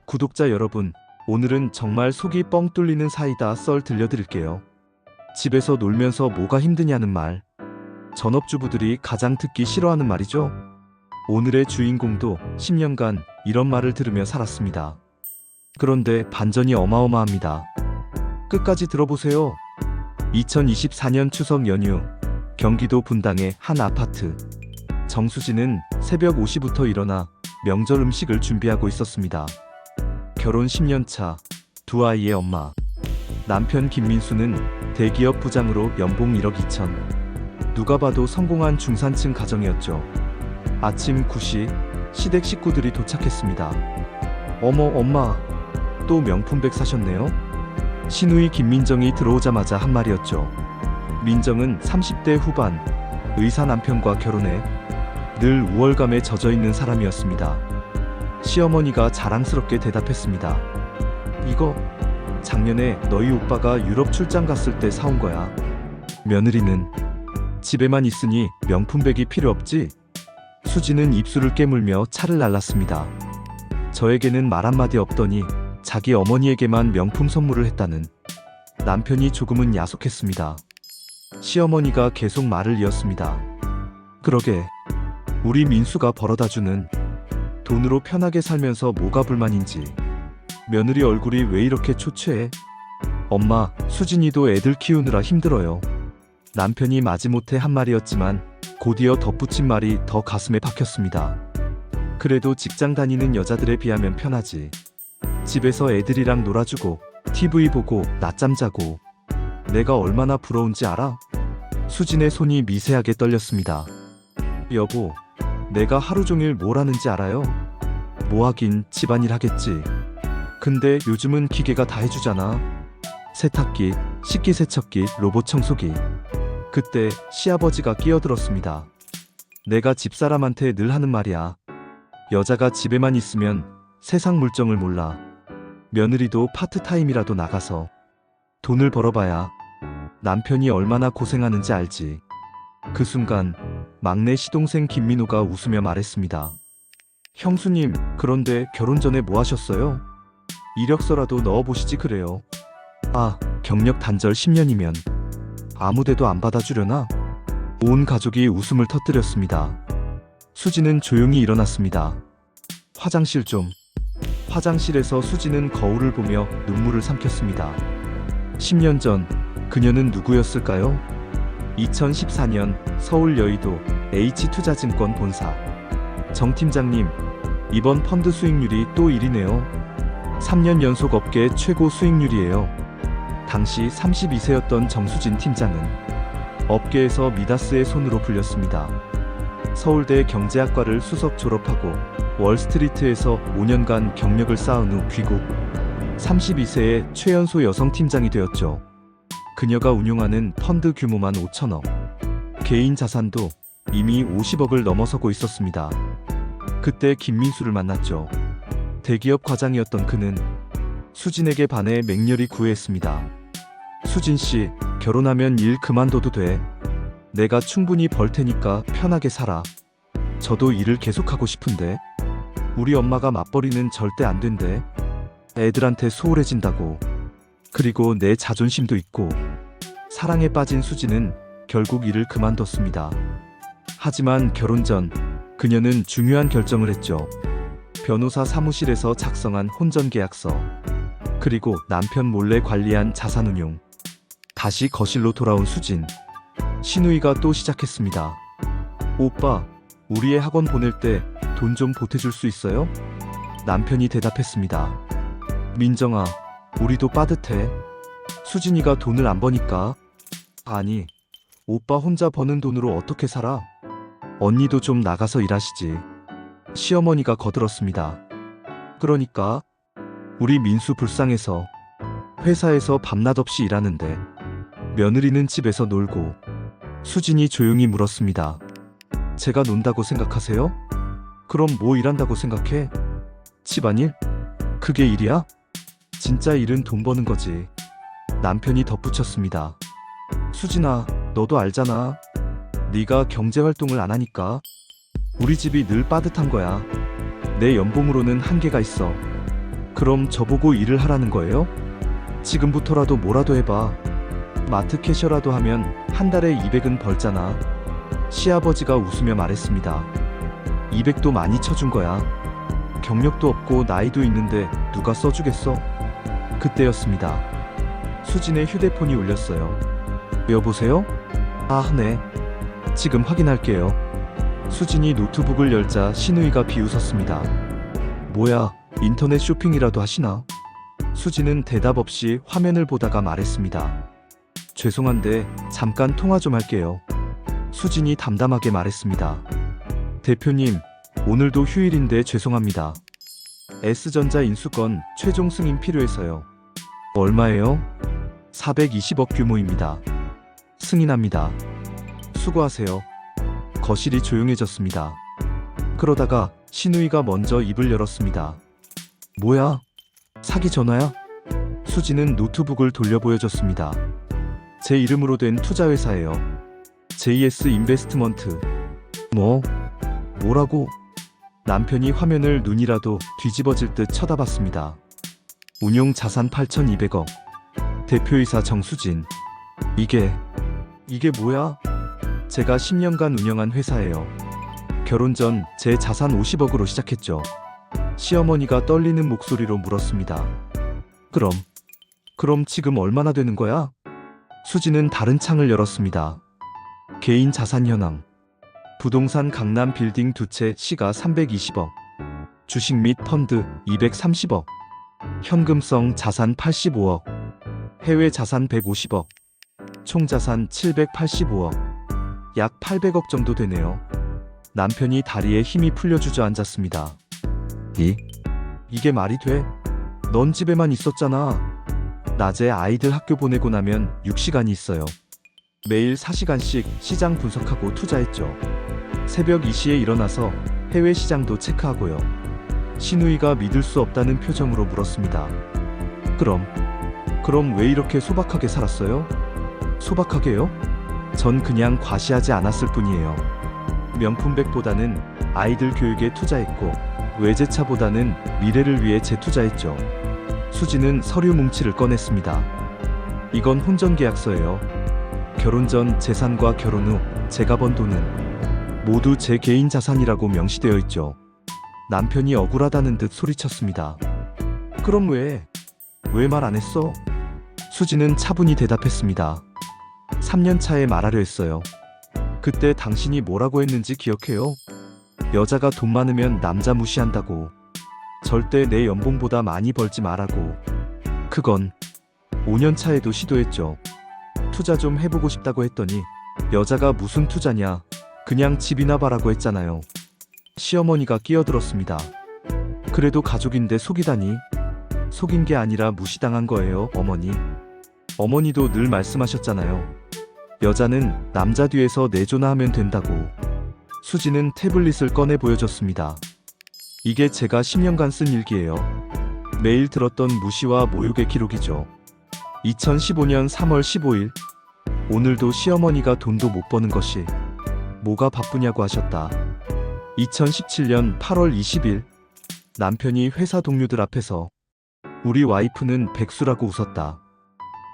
구독자 여러분, 오늘은 정말 속이 뻥 뚫리는 사이다 썰 들려드릴게요. 집에서 놀면서 뭐가 힘드냐는 말. 전업주부들이 가장 듣기 싫어하는 말이죠. 오늘의 주인공도 10년간 이런 말을 들으며 살았습니다. 그런데 반전이 어마어마합니다. 끝까지 들어보세요. 2024년 추석 연휴, 경기도 분당의 한 아파트. 정수진은 새벽 5시부터 일어나 명절 음식을 준비하고 있었습니다. 결혼 10년차, 두 아이의 엄마. 남편 김민수는 대기업 부장으로 연봉 1억 2천. 누가 봐도 성공한 중산층 가정이었죠. 아침 9시, 시댁 식구들이 도착했습니다. 어머, 엄마, 또 명품백 사셨네요? 시누이 김민정이 들어오자마자 한 말이었죠. 민정은 30대 후반, 의사 남편과 결혼해 늘 우월감에 젖어있는 사람이었습니다. 시어머니가 자랑스럽게 대답했습니다. 이거 작년에 너희 오빠가 유럽 출장 갔을 때 사온 거야. 며느리는 집에만 있으니 명품백이 필요 없지? 수지는 입술을 깨물며 차를 날랐습니다. 저에게는 말 한마디 없더니 자기 어머니에게만 명품 선물을 했다는. 남편이 조금은 야속했습니다. 시어머니가 계속 말을 이었습니다. 그러게, 우리 민수가 벌어다주는 돈으로 편하게 살면서 뭐가 불만인지. 며느리 얼굴이 왜 이렇게 초췌해? 엄마, 수진이도 애들 키우느라 힘들어요. 남편이 마지못해 한 말이었지만 곧이어 덧붙인 말이 더 가슴에 박혔습니다. 그래도 직장 다니는 여자들에 비하면 편하지. 집에서 애들이랑 놀아주고 TV 보고 낮잠 자고. 내가 얼마나 부러운지 알아? 수진의 손이 미세하게 떨렸습니다. 여보, 내가 하루 종일 뭘 하는지 알아요? 뭐 하긴 집안일 하겠지. 근데 요즘은 기계가 다 해주잖아. 세탁기, 식기세척기, 로봇 청소기. 그때 시아버지가 끼어들었습니다. 내가 집사람한테 늘 하는 말이야. 여자가 집에만 있으면 세상 물정을 몰라. 며느리도 파트타임이라도 나가서 돈을 벌어봐야 남편이 얼마나 고생하는지 알지. 그 순간 막내 시동생 김민호가 웃으며 말했습니다. 형수님, 그런데 결혼 전에 뭐 하셨어요? 이력서라도 넣어보시지 그래요. 아, 경력 단절 10년이면 아무데도 안 받아주려나? 온 가족이 웃음을 터뜨렸습니다. 수지는 조용히 일어났습니다. 화장실 좀. 화장실에서 수지는 거울을 보며 눈물을 삼켰습니다. 10년 전 그녀는 누구였을까요? 2014년 서울 여의도 H투자증권 본사. 정 팀장님, 이번 펀드 수익률이 또 1위네요. 3년 연속 업계 최고 수익률이에요. 당시 32세였던 정수진 팀장은 업계에서 미다스의 손으로 불렸습니다. 서울대 경제학과를 수석 졸업하고 월스트리트에서 5년간 경력을 쌓은 후 귀국. 32세의 최연소 여성 팀장이 되었죠. 그녀가 운용하는 펀드 규모만 5천억. 개인 자산도 이미 50억을 넘어서고 있었습니다. 그때 김민수를 만났죠. 대기업 과장이었던 그는 수진에게 반해 맹렬히 구애했습니다. 수진 씨, 결혼하면 일 그만둬도 돼. 내가 충분히 벌 테니까 편하게 살아. 저도 일을 계속하고 싶은데. 우리 엄마가 맞벌이는 절대 안 된대. 애들한테 소홀해진다고. 그리고 내 자존심도 있고. 사랑에 빠진 수지는 결국 일을 그만뒀습니다. 하지만 결혼 전 그녀는 중요한 결정을 했죠. 변호사 사무실에서 작성한 혼전계약서, 그리고 남편 몰래 관리한 자산운용. 다시 거실로 돌아온 수진. 시누이가 또 시작했습니다. 오빠, 우리 애 학원 보낼 때 돈 좀 보태줄 수 있어요? 남편이 대답했습니다. 민정아, 우리도 빠듯해. 수진이가 돈을 안 버니까. 아니, 오빠 혼자 버는 돈으로 어떻게 살아? 언니도 좀 나가서 일하시지. 시어머니가 거들었습니다. 그러니까 우리 민수 불쌍해서 회사에서 밤낮 없이 일하는데 며느리는 집에서 놀고. 수진이 조용히 물었습니다. 제가 논다고 생각하세요? 그럼 뭐 일한다고 생각해? 집안일? 그게 일이야? 진짜 일은 돈 버는 거지. 남편이 덧붙였습니다. 수진아, 너도 알잖아. 네가 경제활동을 안 하니까 우리 집이 늘 빠듯한 거야. 내 연봉으로는 한계가 있어. 그럼 저보고 일을 하라는 거예요? 지금부터라도 뭐라도 해봐. 마트 캐셔라도 하면 한 달에 200은 벌잖아. 시아버지가 웃으며 말했습니다. 200도 많이 쳐준 거야. 경력도 없고 나이도 있는데 누가 써주겠어? 그때였습니다. 수진의 휴대폰이 울렸어요. 여보세요? 아, 네. 지금 확인할게요. 수진이 노트북을 열자 신우이가 비웃었습니다. 뭐야, 인터넷 쇼핑이라도 하시나? 수진은 대답 없이 화면을 보다가 말했습니다. 죄송한데 잠깐 통화 좀 할게요. 수진이 담담하게 말했습니다. 대표님, 오늘도 휴일인데 죄송합니다. S전자 인수권 최종 승인 필요해서요. 얼마예요? 420억 규모입니다. 승인합니다. 수고하세요. 거실이 조용해졌습니다. 그러다가 신우이가 먼저 입을 열었습니다. 뭐야? 사기 전화야? 수지는 노트북을 돌려 보여줬습니다. 제 이름으로 된 투자회사예요. JS 인베스트먼트. 뭐라고? 남편이 화면을 눈이라도 뒤집어질 듯 쳐다봤습니다. 운용 자산 8,200억. 대표이사 정수진. 이게 뭐야? 제가 10년간 운영한 회사예요. 결혼 전 제 자산 50억으로 시작했죠. 시어머니가 떨리는 목소리로 물었습니다. 그럼 지금 얼마나 되는 거야? 수지는 다른 창을 열었습니다. 개인 자산 현황. 부동산 강남 빌딩 2채 시가 320억. 주식 및 펀드 230억. 현금성 자산 85억. 해외 자산 150억. 총 자산 785억. 약 800억 정도 되네요. 남편이 다리에 힘이 풀려 주저앉았습니다. 이게 말이 돼? 넌 집에만 있었잖아. 낮에 아이들 학교 보내고 나면 6시간이 있어요. 매일 4시간씩 시장 분석하고 투자했죠. 새벽 2시에 일어나서 해외 시장도 체크하고요. 신우이가 믿을 수 없다는 표정으로 물었습니다. 그럼 왜 이렇게 소박하게 살았어요? 소박하게요? 전 그냥 과시하지 않았을 뿐이에요. 명품백보다는 아이들 교육에 투자했고 외제차보다는 미래를 위해 재투자했죠. 수지는 서류 뭉치를 꺼냈습니다. 이건 혼전계약서예요. 결혼 전 재산과 결혼 후 제가 번 돈은 모두 제 개인 자산이라고 명시되어 있죠. 남편이 억울하다는 듯 소리쳤습니다. 그럼 왜 말 안 했어? 수지는 차분히 대답했습니다. 3년 차에 말하려 했어요. 그때 당신이 뭐라고 했는지 기억해요? 여자가 돈 많으면 남자 무시한다고. 절대 내 연봉보다 많이 벌지 말라고. 그건 5년 차에도 시도했죠. 투자 좀 해보고 싶다고 했더니 여자가 무슨 투자냐, 그냥 집이나 봐라고 했잖아요. 시어머니가 끼어들었습니다. 그래도 가족인데 속이다니. 속인 게 아니라 무시당한 거예요, 어머니. 어머니도 늘 말씀하셨잖아요. 여자는 남자 뒤에서 내조나 하면 된다고. 수지는 태블릿을 꺼내 보여줬습니다. 이게 제가 10년간 쓴 일기예요. 매일 들었던 무시와 모욕의 기록이죠. 2015년 3월 15일. 오늘도 시어머니가 돈도 못 버는 것이 뭐가 바쁘냐고 하셨다. 2017년 8월 20일. 남편이 회사 동료들 앞에서 우리 와이프는 백수라고 웃었다.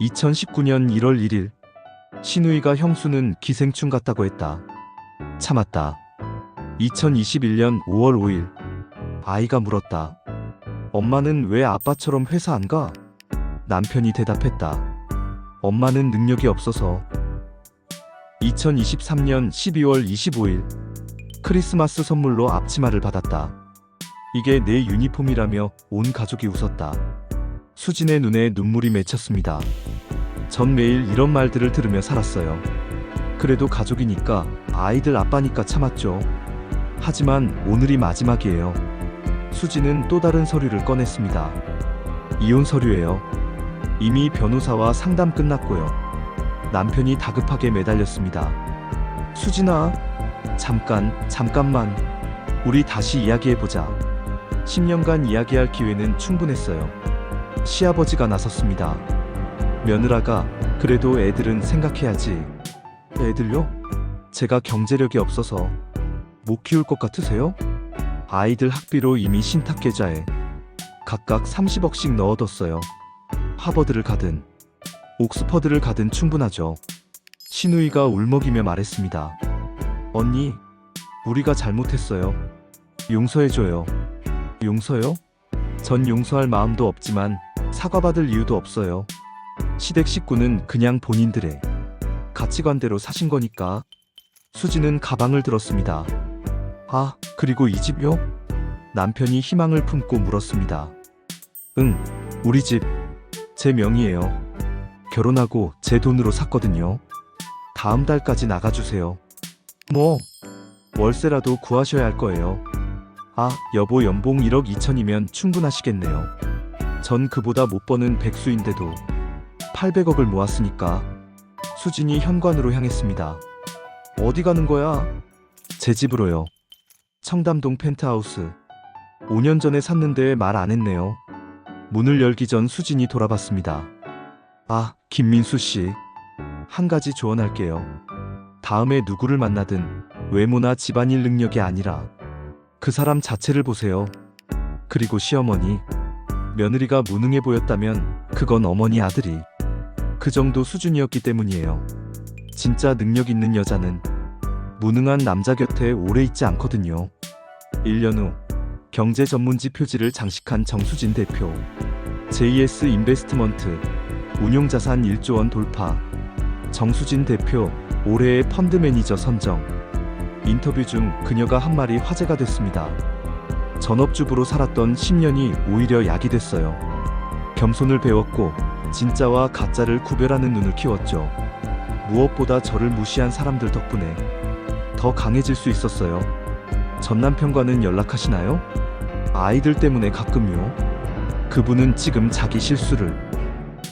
2019년 1월 1일. 신우이가 형수는 기생충 같다고 했다. 참았다. 2021년 5월 5일. 아이가 물었다. 엄마는 왜 아빠처럼 회사 안 가? 남편이 대답했다. 엄마는 능력이 없어서. 2023년 12월 25일. 크리스마스 선물로 앞치마를 받았다. 이게 내 유니폼이라며 온 가족이 웃었다. 수진의 눈에 눈물이 맺혔습니다. 전 매일 이런 말들을 들으며 살았어요. 그래도 가족이니까, 아이들 아빠니까 참았죠. 하지만 오늘이 마지막이에요. 수지는 또 다른 서류를 꺼냈습니다. 이혼 서류예요. 이미 변호사와 상담 끝났고요. 남편이 다급하게 매달렸습니다. 수진아, 잠깐만. 우리 다시 이야기해보자. 10년간 이야기할 기회는 충분했어요. 시아버지가 나섰습니다. 며느라가, 그래도 애들은 생각해야지. 애들요? 제가 경제력이 없어서 못 키울 것 같으세요? 아이들 학비로 이미 신탁 계좌에. 각각 30억씩 넣어뒀어요. 하버드를 가든 옥스퍼드를 가든 충분하죠. 신우이가 울먹이며 말했습니다. 언니, 우리가 잘못했어요. 용서해줘요. 용서요? 전 용서할 마음도 없지만 사과받을 이유도 없어요. 시댁 식구는 그냥 본인들의 가치관대로 사신 거니까. 수지는 가방을 들었습니다. 아, 그리고 이 집요? 남편이 희망을 품고 물었습니다. 응, 우리 집. 제 명의예요. 결혼하고 제 돈으로 샀거든요. 다음 달까지 나가주세요. 뭐? 월세라도 구하셔야 할 거예요. 아, 여보, 연봉 1억 2천이면 충분하시겠네요. 전 그보다 못 버는 백수인데도 800억을 모았으니까. 수진이 현관으로 향했습니다. 어디 가는 거야? 제 집으로요. 청담동 펜트하우스. 5년 전에 샀는데 말 안 했네요. 문을 열기 전 수진이 돌아봤습니다. 아, 김민수 씨. 한 가지 조언할게요. 다음에 누구를 만나든 외모나 집안일 능력이 아니라 그 사람 자체를 보세요. 그리고 시어머니, 며느리가 무능해 보였다면 그건 어머니 아들이 그 정도 수준이었기 때문이에요. 진짜 능력 있는 여자는 무능한 남자 곁에 오래 있지 않거든요. 1년 후 경제 전문지 표지를 장식한 정수진 대표. JS 인베스트먼트 운용자산 1조 원 돌파. 정수진 대표 올해의 펀드 매니저 선정. 인터뷰 중 그녀가 한 말이 화제가 됐습니다. 전업주부로 살았던 10년이 오히려 약이 됐어요. 겸손을 배웠고 진짜와 가짜를 구별하는 눈을 키웠죠. 무엇보다 저를 무시한 사람들 덕분에 더 강해질 수 있었어요. 전 남편과는 연락하시나요? 아이들 때문에 가끔요. 그분은 지금 자기 실수를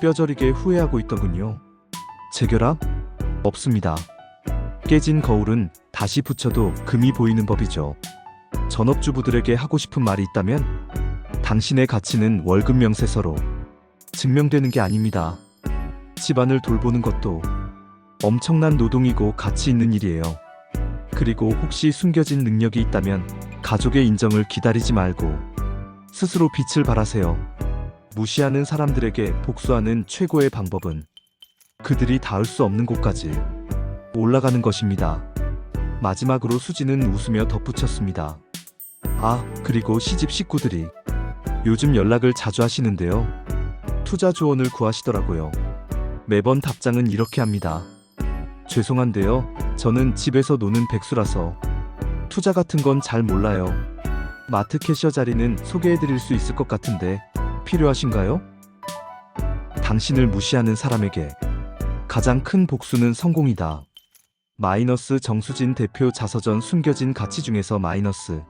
뼈저리게 후회하고 있더군요. 재결합? 없습니다. 깨진 거울은 다시 붙여도 금이 보이는 법이죠. 전업주부들에게 하고 싶은 말이 있다면 당신의 가치는 월급 명세서로 증명되는 게 아닙니다. 집안을 돌보는 것도 엄청난 노동이고 가치 있는 일이에요. 그리고 혹시 숨겨진 능력이 있다면 가족의 인정을 기다리지 말고 스스로 빛을 발하세요. 무시하는 사람들에게 복수하는 최고의 방법은 그들이 닿을 수 없는 곳까지 올라가는 것입니다. 마지막으로 수지는 웃으며 덧붙였습니다. 아, 그리고 시집 식구들이 요즘 연락을 자주 하시는데요. 투자 조언을 구하시더라고요. 매번 답장은 이렇게 합니다. 죄송한데요. 저는 집에서 노는 백수라서 투자 같은 건 잘 몰라요. 마트 캐셔 자리는 소개해드릴 수 있을 것 같은데 필요하신가요? 당신을 무시하는 사람에게 가장 큰 복수는 성공이다. 마이너스 정수진 대표 자서전. 숨겨진 가치 중에서 마이너스